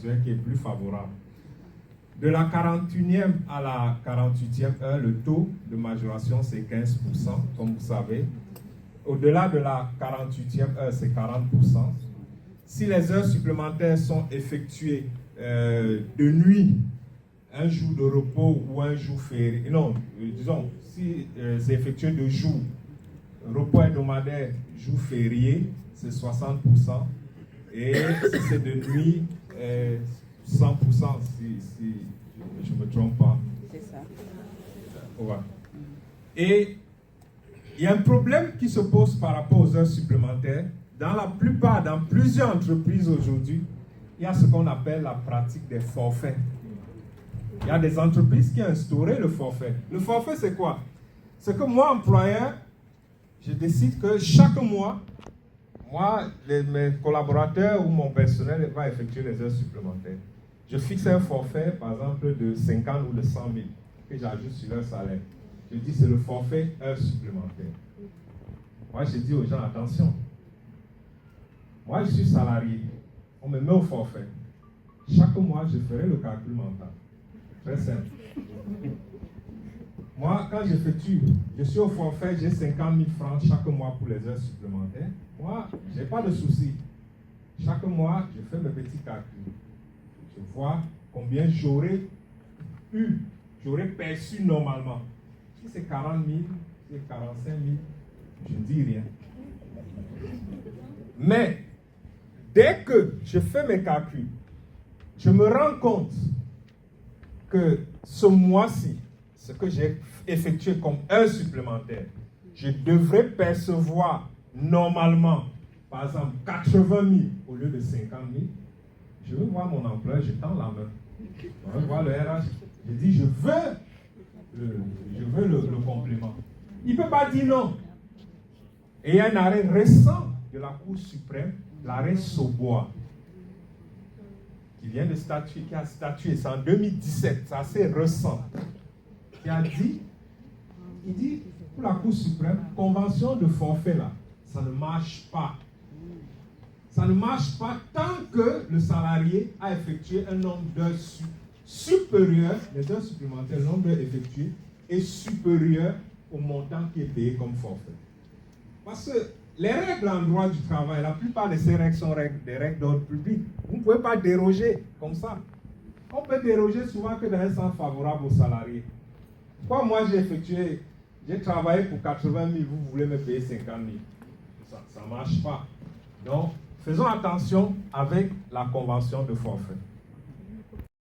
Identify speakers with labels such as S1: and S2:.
S1: mensuel qui est plus favorable. De la 41e à la 48e heure, le taux de majoration, c'est 15%, comme vous savez. Au-delà de la 48e heure, c'est 40%. Si les heures supplémentaires sont effectuées de nuit, un jour de repos ou un jour férié, non, disons, si c'est effectué de jour, repos hebdomadaire, jour férié, c'est 60%. Et si c'est de nuit, 100%, si je ne me trompe pas.
S2: C'est ça.
S1: Ouais. Et il y a un problème qui se pose par rapport aux heures supplémentaires. Dans plusieurs entreprises aujourd'hui, il y a ce qu'on appelle la pratique des forfaits. Il y a des entreprises qui ont instauré le forfait. Le forfait, c'est quoi? C'est que moi, employeur, je décide que chaque mois, mes collaborateurs ou mon personnel va effectuer les heures supplémentaires. Je fixe un forfait, par exemple, de 50 ou de 100 000 que j'ajoute sur leur salaire. Je dis c'est le forfait heures supplémentaires. Moi, je dis aux gens, attention. Moi, je suis salarié. On me met au forfait. Chaque mois, je ferai le calcul mental. Très simple. Moi, quand j'effectue, je suis au forfait, j'ai 50 000 francs chaque mois pour les heures supplémentaires. Moi, je n'ai pas de souci. Chaque mois, je fais mes petits calculs. Je vois combien j'aurais perçu normalement. Si c'est 40 000, si c'est 45 000, je ne dis rien. Mais, dès que je fais mes calculs, je me rends compte que ce mois-ci, ce que j'ai effectué comme heure supplémentaire, je devrais percevoir normalement, par exemple, 80 000 au lieu de 50 000. Je veux voir mon employeur, je tends la main. Je veux voir le RH, je dis, je veux le complément. Il ne peut pas dire non. Et il y a un arrêt récent de la Cour suprême, l'arrêt Sobois, qui vient de statuer, qui a statué, c'est en 2017, c'est assez récent, qui a dit, il dit, pour la Cour suprême, convention de forfait là, ça ne marche pas. Ça ne marche pas tant que le salarié a effectué un nombre d'heures supérieur, les heures supplémentaires, le nombre d'heures effectuées est supérieur au montant qui est payé comme forfait. Parce que les règles en droit du travail, la plupart de ces règles sont des règles d'ordre public. Vous ne pouvez pas déroger comme ça. On peut déroger souvent que dans un sens favorable aux salariés. Quand moi j'ai travaillé pour 80 000, vous voulez me payer 50 000. Ça ne marche pas. Donc, faisons attention avec la convention de forfait.